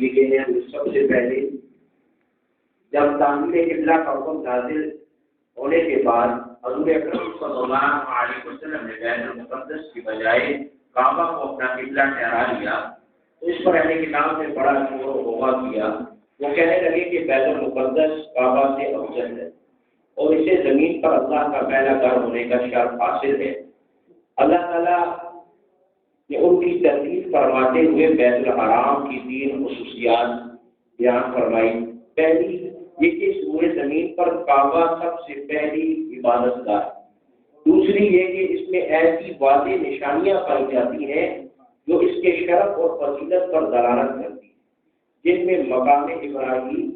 کیے گئے ہیں۔ سب سے پہلے جب تعمیر قبلہ کا حکم نازل ہونے کے بعد حضور اکرم صلی اللہ علیہ وسلم نے بیت المقدس کی بجائے کعبہ کو اپنا قبلہ ٹھہرا لیا تو اس پر اہل کتاب نے بڑا شور و غوغا کیا۔ وہ کہنے لگے کہ بیت المقدس کعبہ سے افضل ہے اور اسے زمین پر اللہ کا پہلا گھر ہونے کا شرف حاصل ہے۔ اللہ تعالیٰ نے ان کی تردید فرماتے ہوئے بیت الحرام کی 3 خصوصیات بیان فرمائی۔ پہلی یہ کہ سورہ زمین پر کعبہ سب سے پہلی عبادت گاہ۔ دوسری یہ کہ اس میں ایسی واضح نشانیاں پائی جاتی ہیں جو اس کے شرف اور فضیلت پر دلالت کرتی ہیں، جن میں مقام ابراہیم،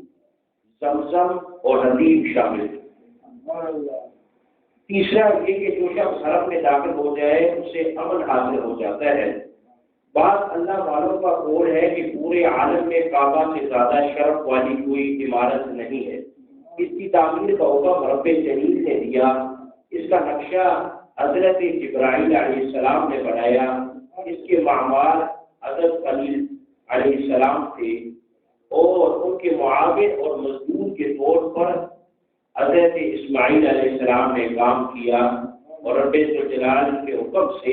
زمزم اور حدیب شامل ہیں۔ تیسرا یہ کہ جو شخص حرم میں داخل ہو جائے اسے امن حاصل ہو جاتا ہے۔ بعض اللہ والوں کا قول ہے کہ پورے عالم میں کعبہ سے زیادہ شرف والی کوئی عمارت نہیں ہے۔ اس کی تعمیر کا حکم رب جلیل نے دیا۔ اس کا نقشہ حضرت جبرائیل علیہ السلام نے بنایا۔ اس کے معمار حضرت خلیل علیہ السلام تھے اور ان کے معاون اور مزدور کے طور پر حضرت اسماعیل علیہ السلام نے کام کیا، اور رب ذوالجلال کے حکم سے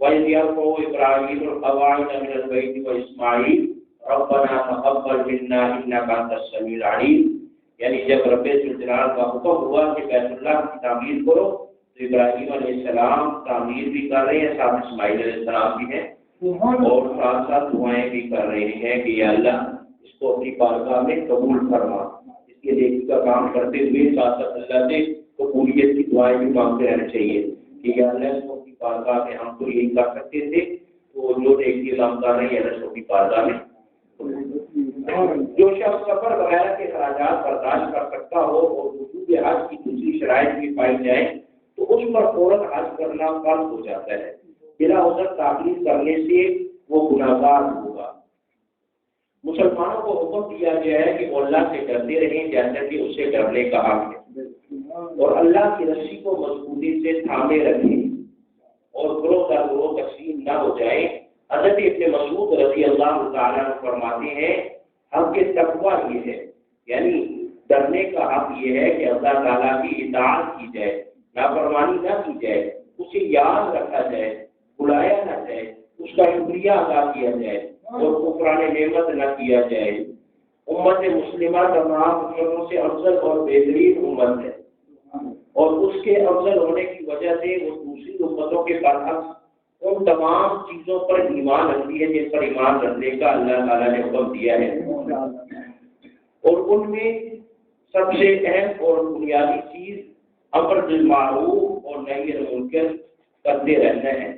وَإِذْ يَرْفَعُ إِبْرَاهِيمُ الْقَوَاعِدَ مِنَ الْبَيْتِ وَإِسْمَاعِيلُ رَبَّنَا تَقَبَّلْ مِنَّا إِنَّكَ أَنتَ السَّمِيعُ الْعَلِيمُ، یعنی جب رب ذوالجلال کا حکم ہوا کہ بیت اللہ کی تعمیر کرو تو ابراہیم علیہ السلام تعمیر بھی کر رہے ہیں، ساتھ اسماعیل علیہ السلام بھی ہیں، اور ساتھ ساتھ دعائیں بھی کر رہے ہیں کہ یا اللہ اس کو اپنی بارگاہ میں قبول فرما۔ اس کے نیکی کا کام کرتے ہوئے ساتھ ساتھ اللہ سے قبولیت کی دعائیں بھی مانگتے رہنا چاہیے کہ یا اللہ اس کو اپنی بارگاہ میں، ہم تو یہی کر سکتے تھے تو جو نیکی ہم کر رہے ہیں اللہ اس کو اپنی بارگاہ میں۔ جو شخص سفر وغیرہ کے اخراجات برداشت کر سکتا ہو اور وجوب حج کی دوسری شرائط بھی پائی جائیں تو اس پر فوراً حج کرنا فرض ہو جاتا ہے۔ بلا عذر تاخیر کرنے سے وہ گناہگار ہوگا۔ مسلمانوں کو حکم دیا گیا ہے کہ وہ اللہ سے ڈرتے رہیں جیسا کہ اسے ڈرنے کا حق ہے، اور اللہ کی رسی کو مضبوطی سے تھامے رکھیں اور گروہ در گروہ تقسیم نہ ہو جائیں۔ حضرت ابن مسعود رضی اللہ تعالیٰ عنہ فرماتے ہیں حق کے تقویٰ یہ ہے، یعنی ڈرنے کا حق یہ ہے کہ اللہ تعالیٰ کی اطاعت کی جائے، نافرمانی نہ کی جائے، اسے یاد رکھا جائے، بلایا نہ جائے، اس کا شکریہ ادا کیا جائے اور کفران نعمت نہ کیا جائے۔ امت مسلمہ تمام امتوں سے افضل اور بہترین امت ہے، اور اس کے افضل ہونے کی وجہ سے وہ دوسری امتوں کے برعکس ان تمام چیزوں پر ایمان رکھتی ہے جن پر ایمان رکھنے کا اللہ تعالیٰ نے حکم دیا ہے، اور ان میں سب سے اہم اور بنیادی چیز امر بالمعروف اور نہی عن المنکر کرتے رہنا ہے،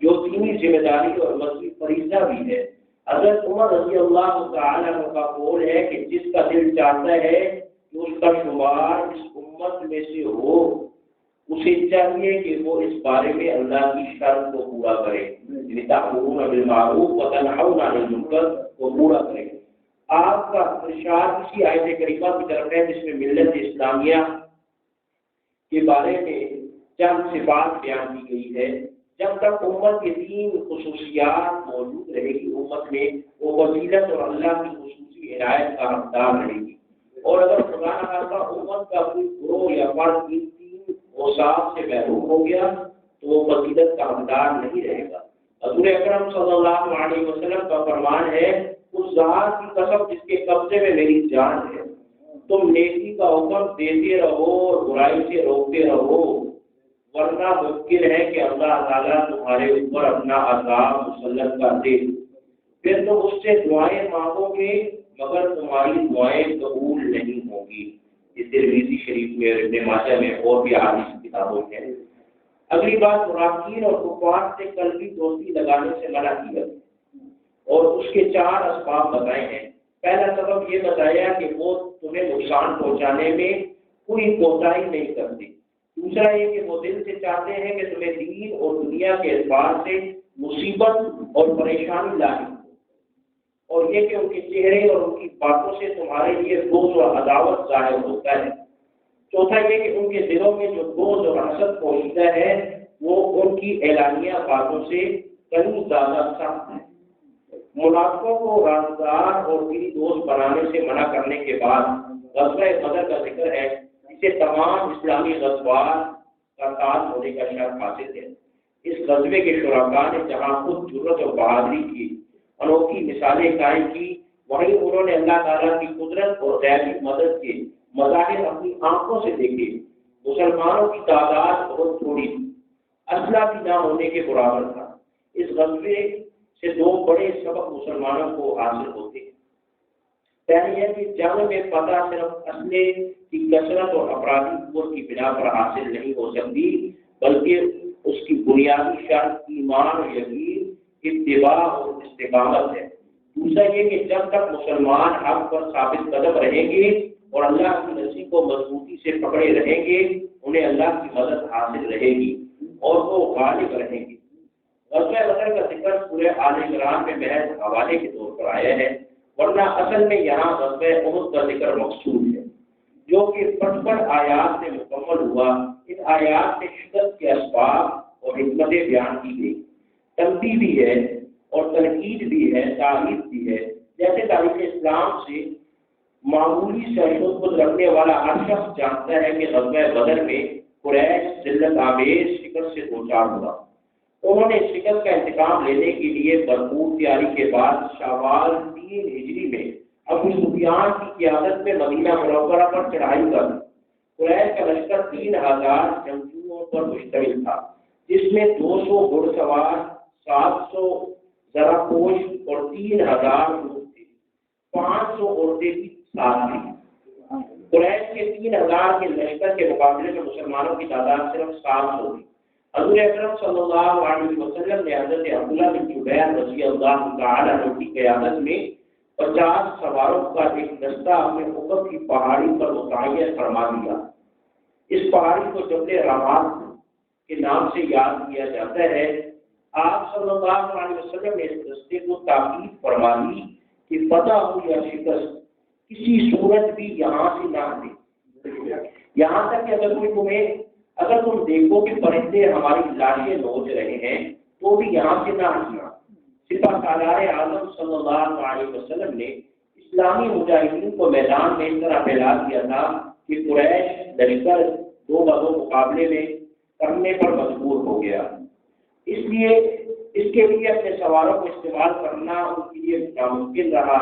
جو دینی ذمہ داری اور مذہبی فریضہ بھی ہے۔ حضرت عمر رضی اللہ تعالیٰ عنہ کا قول ہے کہ جس کا دل چاہتا ہے کہ اس کا شمار اس امت میں سے ہو، اسے چاہیے کہ وہ اس بارے میں اللہ کی شرط کو پورا کرے، یعنی تأمرون بالمعروف وتنہون عن المنکر کو پورا کرے۔ آپ کا ارشاد اسی آیت کریمہ کی طرف ہے جس میں ملت اسلامیہ کے بارے میں چند صفات بیان کی گئی ہے۔ جب تک امت کی 3 خصوصیات موجود رہے گی، امت میں وہ فضیلت اور اللہ کی خصوصی عنایت کا حقدار رہے گی، اور اگر خدا نہ خواستہ امت کا کوئی گروہ یا فرد ان 3 اوصاف سے محروم ہو گیا تو وہ فضیلت کا حقدار نہیں رہے گا۔ حضور اکرم صلی اللہ علیہ وسلم کا فرمان ہے اس ذات کی قسم جس کے قبضے میں میری جان ہے، تم نیکی کا حکم دیتے رہو اور برائی سے روکتے رہو، ورنہ ممکن ہے کہ اللہ تعالیٰ تمہارے اوپر اپنا عذاب مسلط کر دے، پھر تم اس سے دعائیں مانگو گے مگر تمہاری دعائیں قبول نہیں ہوں گی۔ یہ ترمذی شریف میں، ابن ماجہ میں اور بھی احادیث کی کتابوں میں ہے۔ اگلی بات، منافقین اور کفار سے قلبی دوستی لگانے سے منع کیا اور اس کے 4 اسباب بتائے ہیں۔ پہلا سبب یہ بتایا کہ وہ تمہیں نقصان پہنچانے میں کوئی کوتاہی نہیں کرتے۔ دوسرا یہ کہ وہ دل سے چاہتے ہیں کہ تمہیں دین اور دنیا کے اعتبار سے مصیبت اور پریشانی لاحق ہو، اور یہ کہ ان کے چہرے اور ان کی باتوں سے تمہارے لیے بغض اور عداوت ظاہر ہوتا ہے۔ چوتھا یہ کہ ان کے دلوں میں جو بغض اور حسد پوشیدہ ہے وہ ان کی اعلانیہ باتوں سے کہیں زیادہ سخت ہے۔ منافقوں کو رازدار اور دلی دوست بنانے سے منع کرنے کے بعد غزوہ بدر کا ذکر ہے، جسے تمام اسلامی غزوات کا تاج ہونے کا شرف حاصل ہے۔ اس غزوے کے شرکاء نے جہاں خود جرأت اور بہادری کی انوکھی مثالیں قائم کی، وہیں انہوں نے اللہ تعالیٰ کی قدرت اور غیبی مدد کے مظاہر اپنی آنکھوں سے دیکھے۔ مسلمانوں کی تعداد بہت تھوڑی تھی، اسلحہ بھی نہ ہونے کے برابر تھا۔ اس غزوے سے دو بڑے سبق مسلمانوں کو حاصل ہوتے ہیں۔ پہلی ہے کہ جنگ میں فتح صرف اسلحے کی کثرت اور افرادی قوت کی بنا پر حاصل نہیں ہو سکتی، بلکہ اس کی بنیادی شرط ایمان اور یقین، اتباع اور استقامت ہے۔ دوسرا یہ کہ جب تک مسلمان حق پر ثابت قدم رہیں گے اور اللہ کی رسی کو مضبوطی سے پکڑے رہیں گے، انہیں اللہ کی مدد حاصل رہے گی اور وہ غالب رہیں گے۔ غزوہ بدر کا ذکر سورہ آل عمران میں محض حوالے کے طور پر آیا ہے، ورنہ اصل میں یہاں غزوہ احد کا ذکر مقصود ہے، جو کہ 55 آیات میں مکمل ہوا۔ ان آیات میں شدت کے اسباب اور حکمتیں بیان کی گئی، تنبیہ بھی ہے اور تنقید بھی ہے، تعریف بھی ہے۔ جیسے تاریخ اسلام سے معمولی شہود رکھنے والا ہر شخص جانتا ہے کہ غزوہ بدر میں قریش ذلت آمیز شکست سے دوچار ہوا۔ انہوں نے شکست کا انتقام لینے کے لیے بھرپور تیاری کے بعد شوال 3 ہجری میں ابو سفیان کی قیادت میں مدینہ منورہ پر چڑھائی کر قریش کا لشکر 3000 جنگجوؤں پر مشتمل تھا، جس میں 200 گھڑ سوار، 700 ذرا پوش اور 3000 لوگ تھے۔ 500 عورتیں بھی ساتھ تھیں۔ قریش کے 3000 کے لشکر کے مقابلے میں مسلمانوں کی تعداد صرف 700 تھی۔ حضور اکرم صلی اللہ علیہ وسلم نے حضرت عبداللہ بن جبیر رضی اللہ تعالی عنہ کی قیادت میں 50 سواروں کا ایک دستہ اپنے احد کی پہاڑی پر متعین فرما دیا۔ اس پہاڑی کو جبل رماد کے نام سے یاد کیا جاتا ہے۔ آپ صلی اللہ علیہ وسلم نے اس دستے کو تاکید فرما دی کہ فتح ہو یا شکست کسی صورت بھی یہاں سے نہ دے، یہاں تک کہ اگر تم دیکھو کہ پرندے ہماری لاشیں نوچ رہے ہیں تو بھی یہاں سے نہ ہٹنا۔ سپہ سالار اعظم صلی اللہ علیہ وسلم نے اسلامی مجاہدین کو میدان میں اس طرح پھیلا دیا تھا کہ قریش لشکر 2 بدو مقابلے میں کرنے پر مجبور ہو گیا۔ اس کے لیے اپنے سواروں کو استعمال کرنا ان کے لیے ناممکن رہا۔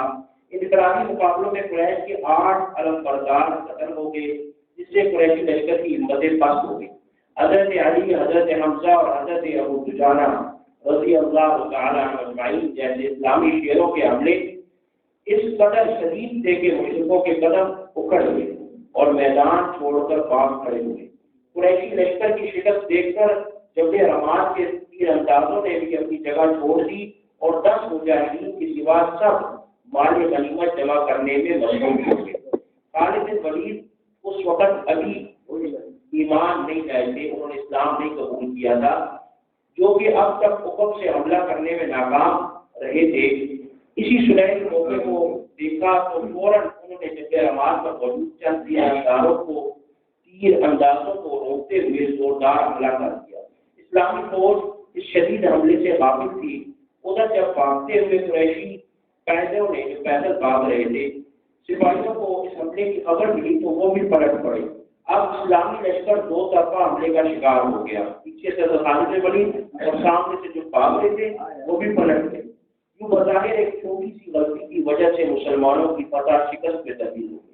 انفرادی مقابلوں میں قریش کے 8 علم بردار قتل ہو گئے، جس سے قریشی لشکر کی ہمتیں پست ہو گئی۔ حضرت علی، حضرت حمزہ اور حضرت ابو دجانہ رضی اللہ تعالی عنہ اجمعین جیسے اسلامی شیروں کے حملے اس قدر شدید تھے کہ مشرکوں کے قدم اکھڑ گئے اور میدان چھوڑ کر بھاگ کھڑے ہوئے۔ قریشی لشکر کی شکست دیکھ کر جبل رماد کے تیر اندازوں نے بھی اپنی جگہ چھوڑ دی اور 10 مجاہدین کے سوا سب مال غنیمت جمع کرنے میں مشغول ہو گئے۔ خالد بن ولید اس وقت ابھی ایمان نہیں لائے تھے، انہوں نے اسلام نہیں قبول کیا تھا، جو کہ اب تک عقب سے حملہ کرنے میں ناکام رہے تھے۔ اسی صلح کے موقع کو دیکھا تو فوراً انہوں نے جبل رماد پر موجود چند اداروں کو تیر اندازوں کو روکتے ہوئے زوردار حملہ کر دیا۔ اسلامی فوج اس شدید حملے سے غافل تھی۔ ادھر جب بھاگتے ہوئے قریشی قائدوں نے جو پیدل بھاگ رہے تھے سپاہیوں کو اس حملے کی خبر ملی تو وہ بھی پلٹ پڑے۔ اب اسلامی لشکر 2 طرفہ حملے کا شکار ہو گیا، پیچھے سے خالد بن ولید اور سامنے سے جو بھاگ رہے تھے وہ بھی پلٹ گئے۔ یوں بظاہر ایک چھوٹی سی غلطی کی وجہ سے مسلمانوں کی فتح شکست میں تبدیل ہو گئی۔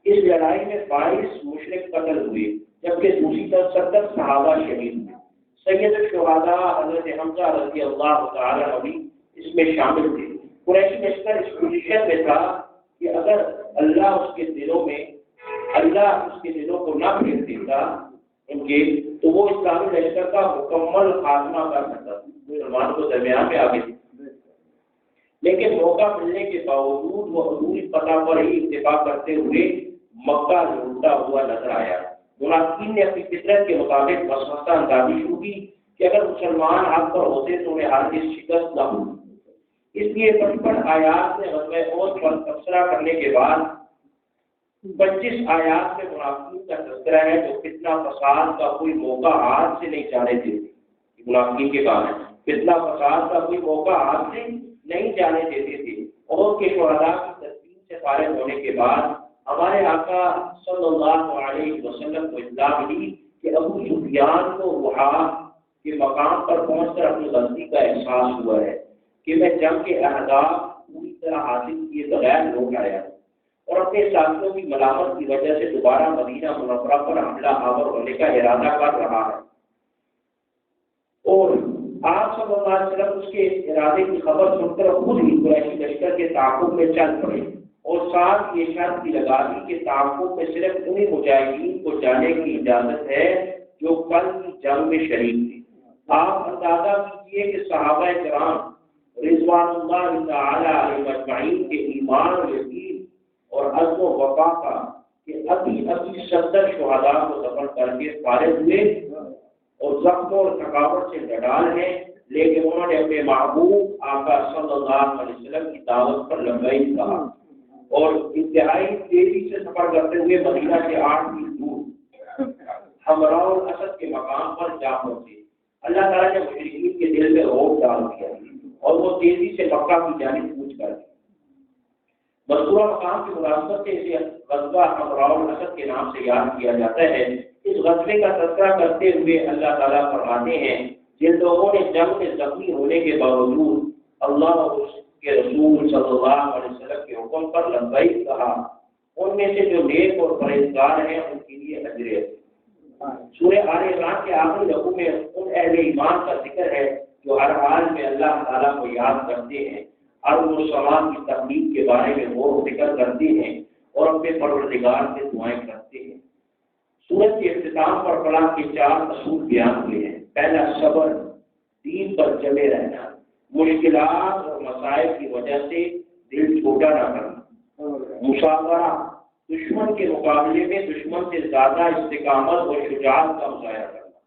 اس لڑائی میں 22 مشرک قتل ہوئے، جبکہ دوسری طرف 70 صحابہ شہید ہوئے۔ سید الشہداء حضرت حمزہ رضی اللہ تعالی عنہ بھی اس میں شامل تھے۔ قریشی لشکر اس پوزیشن میں تھا کہ اگر اللہ اس کے دلوں کو نہ پھیر دیتا ان کے تو وہ اسلامی لشکر کا مکمل خاتمہ کر سکتا تھا، مسلمانوں کو درمیان میں آگے تھے۔ لیکن موقع ملنے کے باوجود وہ حضوری فتح پر ہی اتفاق کرتے ہوئے مکہ لوٹتا ہوا نظر آیا۔ منافقین نے اپنی فطرت کے مطابق وسوسہ اندازی شروع کی کہ اگر مسلمان حق پر ہوتے تو انہیں ہرگز شکست نہ ہوتی۔ اس لیے 55 آیات میں غزوہ احد پر تبصرہ کرنے کے بعد 25 آیات میں منافقین کا تذکرہ ہے جو فتنہ فساد کا کوئی موقع ہاتھ سے نہیں جانے دیتے۔ منافقین کے کام ہے فتنہ فساد کا کوئی موقع ہاتھ سے نہیں جانے دیتے تھے۔ اور کے شہداء کی تدفین سے فارغ ہونے کے بعد ہمارے آقا صلی اللہ علیہ وسلم کو اطلاع ملی کہ ابو سفیان کو وہاں کے مقام پر پہنچ کر اپنی غلطی کا احساس ہوا ہے کہ میں جنگ کے اہداف پوری طرح حاصل کیے بغیر لوٹ آیا ہوں اور اپنے ساتھیوں کی ملامت کی وجہ سے دوبارہ مدینہ منورہ پر حملہ آور ہونے کا ارادہ کر رہا ہے۔ اور آپ صلی اللہ علیہ وسلم اس کے ارادے کی خبر سن کر خود ہی قریشی لشکر کے تعاقب میں چل پڑے اور ساتھ یہ شرط بھی لگا دی کہ تعاقب میں صرف انہیں مجاہدین کو جانے کی اجازت ہے جو کل کی جنگ میں شریک تھے۔ آپ اندازہ کیجیے کہ صحابہ کرام رضوان اللہ تعالی علیہم اجمعین کے ایمان و یقین اور عزم و وفا کا کہ ابھی 70 شہداء کو دفن کر کے فارغ ہوئے اور زخم اور تھکاوٹ سے ڈڈال ہیں، لیکن انہوں نے اپنے محبوب آقا صلی اللہ علیہ وسلم کی دعوت پر لبیک کہا اور انتہائی تیزی سے سفر کرتے ہوئے مدینہ سے 8 میل دور حمراء الاسد کے مقام پر جا پہنچے۔ اللہ تعالیٰ نے مشرکین کے دل میں رعب ڈال دیا اور وہ تیزی سے مکہ کی جانب کوچ کر گئے۔ مذکورہ مقام کی مناسبت سے اسے غزوہ حمراء الاسد کے نام سے یاد کیا جاتا ہے۔ اس غزوے کا تذکرہ کرتے ہوئے اللہ تعالیٰ فرماتے ہیں جن لوگوں نے جنگ میں زخمی ہونے کے باوجود اللہ اور اس کے رسول صلی اللہ علیہ وسلم کے حکم پر لبیک کہا، ان میں سے جو نیک اور پرہیزگار ہیں ان کے لیے اجر ہے۔ سورہ آل عمران کے آخری رکوع میں ان اہل ایمان کا ذکر ہے جو ہر حال میں اللہ تعالیٰ کو یاد کرتے ہیں، ارض و سماء کی تخلیق کے بارے میں غور و فکر کرتے ہیں اور اپنے پروردگار سے دعائیں کرتے ہیں۔ سورت کے اختتام پر فلاح کے 4 اصول بیان ہوئے ہیں۔ پہلا، صبر، دین پر جمے رہنا، مشکلات اور مسائل کی وجہ سے دل چھوٹا نہ کرنا، مشاورہ، دشمن کے مقابلے میں دشمن سے زیادہ استقامت اور شجاعت کا مظاہرہ کرنا،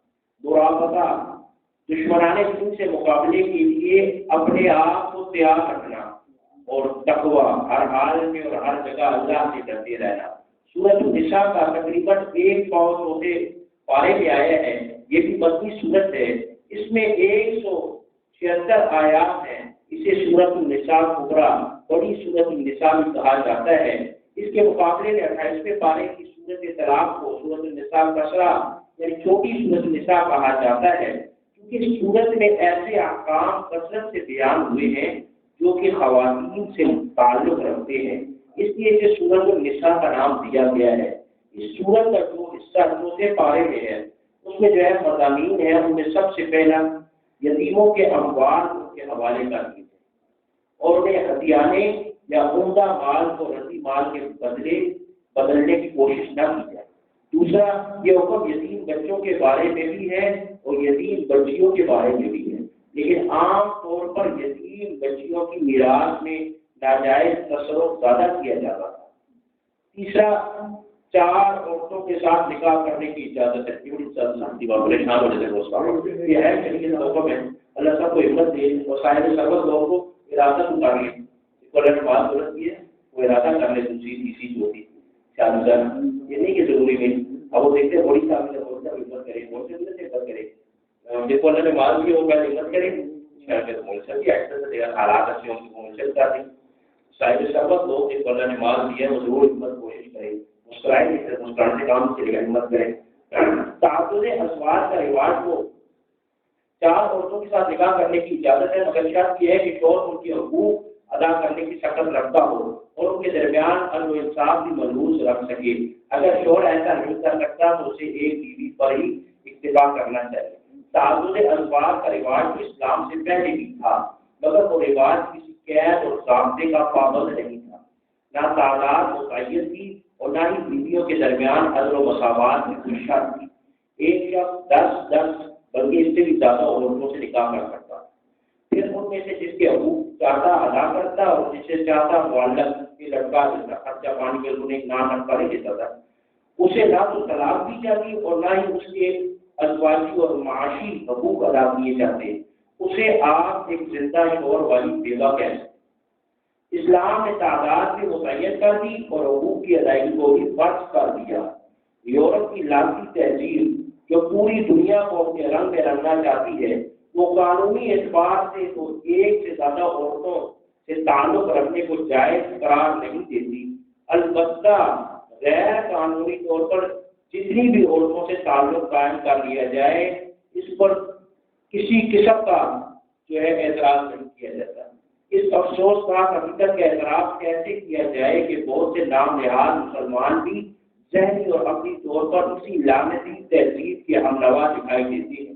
مرابطہ، دشمنان دین سے مقابلے کے لیے اپنے آپ کو تیار رکھنا، اور تقویٰ، ہر حال میں اور ہر جگہ اللہ سے ڈرتے رہنا۔ سورۃ النساء کا تقریباً 1 پاؤ چوتھے پارے میں آیا ہے، یہ بھی مکی سورت ہے، اس میں 176 آیات ہیں۔ اسے سورۃ النساء کبریٰ، بڑی سورۃ النساء بھی کہا جاتا ہے۔ اس کے مقابلے میں 28ویں پارے کی سورۃ طلاق کو سورۃ النساء کسرا یعنی چھوٹی سورۃ النساء کہا جاتا ہے، کیونکہ اس سورت میں ایسے احکام کثرت سے بیان ہوئے ہیں جو کہ خواتین سے تعلق رکھتے ہیں، اس لیے اسے سورۃ النساء کا نام دیا گیا ہے۔ اس سورت کا جو حصہ چوتھے پارے میں ہے اس میں جو ہے مضامین ہے، ان میں سب سے پہلا یتیموں کے اموال کے حوالے کر دیے اور انہیں ہتھیانے یا عمدہ مال کو رسی مال کے بدلنے کی کوشش نہ کی جائے۔ دوسرا، یہ حکم یتیم بچوں کے بارے میں بھی ہے اور یتیم بچیوں کے بارے میں بھی ہے، لیکن عام طور پر یتیم بچیوں کی میراث میں ناجائز تصرف زیادہ کیا جاتا تھا۔ تیسرا، 4 عورتوں کے ساتھ نکاح کرنے کی اجازت ہے۔ یہ ہے شریعت کا حکم ہے، اللہ سب کو ہمت دے اور صاحب سربت لوگوں کو ارادہ اتار لے، بات غلط کی ہے وہ ارادہ کر لے دوسری تیسری چوتھی شادی کا، یہ نہیں کہ ضروری نہیں۔ اب وہ دیکھتے ہیں بڑی صاحب ہمت کرے، بہت سے ہمت کرے، دیکھو اللہ نے مال بھی وہ پہلے ہمت کرے حالات اچھے ہوں گے چاہتے صاحب سربت لوگ جس کو اللہ نے مال دیا وہ ضرور ہمت کوشش کرے، مسکرائے نہیں صرف مسکرانے کام چلے گا، ہمت کرے۔ تعدد ازواج کا رواج کو 4 عورتوں کے ساتھ نکاح کرنے کی اجازت ہے، مگر شرط یہ ہے کہ شوہر ان کے حقوق ادا کرنے کی شکل رکھتا ہو اور ان کے درمیان عدل و انصاف بھی ملحوظ رکھ سکے۔ اگر شوہر ایسا نہیں کر سکتا تو اسے ایک بیوی پر ہی اکتفا کرنا چاہیے۔ تعدد ازواج کا رواج تو اسلام سے پہلے بھی تھا، مگر وہ رواج کسی قید اور ضابطے کا پابند نہیں تھا، نہ تعداد متعین تھی اور نہ ہی بیویوں کے درمیان عدل و مساوات کی کوئی شرط تھی۔ ایک شخص 10 بلکہ اس سے بھی زیادہ عورتوں سے نکاح کر سکتا، پھر ان میں سے جس کے حقوق چاہتا ادا کرتا اور جس سے چاہتا معلق کے لڑکا دیتا، خرچہ پانی کے انہیں نہ لڑکا نہیں دیتا تھا، اسے نہ تو طلاق دی جاتی اور نہ ہی اس کے ازواجی اور معاشی حقوق ادا کیے جاتے، اسے آپ ایک زندہ شوہر والی بیوہ کہتے۔ اسلام نے تعداد بھی متعین کر دی اور حقوق کی ادائیگی کو بھی فرض کر دیا۔ یورپ کی لاتی تہذیب جو پوری دنیا کو اپنے رنگ میں رنگنا چاہتی ہے، وہ قانونی اعتبار سے تو ایک سے زیادہ عورتوں سے تعلق رکھنے کو جائز قرار نہیں دیتی، البتہ غیر قانونی طور پر جتنی بھی عورتوں سے تعلق قائم کر لیا جائے اس پر کسی قسم کا جو ہے اعتراض نہیں کیا جاتا۔ اس افسوس کا حقیقت کا اعتراف کیسے کیا جائے کہ بہت سے نام نہاد مسلمان بھی ذہنی اور عقلی طور پر اسی لعنتی تہذیب کے ہمنوا دکھائی دیتی ہیں۔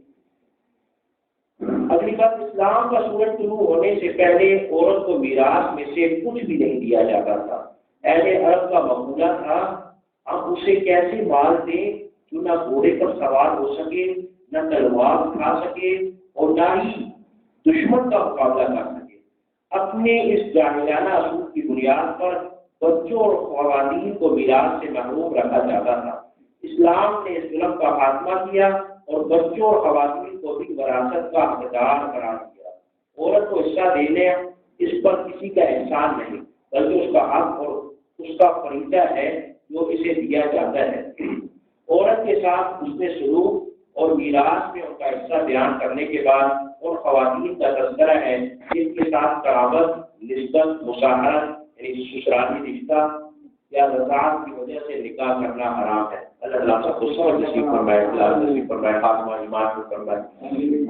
اگلی بات، اسلام کا سورج طلوع ہونے سے پہلے عورت کو میراث میں سے کچھ بھی نہیں دیا جاتا تھا۔ اہل عرب کا مقولہ تھا، ہم اسے کیسے مال دیں جو نہ گھوڑے پر سوار ہو سکے، نہ تلوار اٹھا سکے اور نہ ہی دشمن کا مقابلہ کر سکے۔ اپنے اس جاہلانہ اصول کی بنیاد پر بچوں اور خواتین کو میراث سے محروم رکھا جاتا تھا۔ اسلام نے اس ظلم کا خاتمہ کیا اور بچوں اور خواتین کو بھی وراثت کا حقدار قرار دیا۔ عورت کو حصہ دینے اس پر کسی کا احسان نہیں، بلکہ اس کا حق اور اس کا فریضہ ہے جو اسے دیا جاتا ہے۔ عورت کے ساتھ حسن سلوک اور میراث میں ان کا حصہ بیان کرنے کے بعد ان خواتین کا تذکرہ ہے جن کے ساتھ قرابت، نسبت، مشاہرت یعنی سسرالی رشتہ یا رضاعت کی وجہ سے نکاح کرنا حرام ہے۔ اللہ سب کو سمجھ نصیب فرمائے، اخلاص نصیب فرمائے، خاتمہ ایمان میں فرمائے۔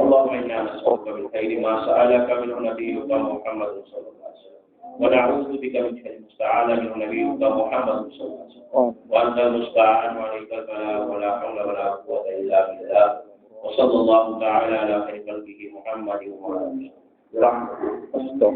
اللهم انا نسألك من خير ما سألك منه نبيك محمد صلى الله عليه وسلم ونعوذ بك من شر ما استعاذ منه نبيك محمد صلى الله عليه وسلم وأنت المستعان وعليك البلاغ ولا حول ولا قوة إلا بالله وصلى الله تعالى على خير خلقه محمد وعلى آله وصحبه.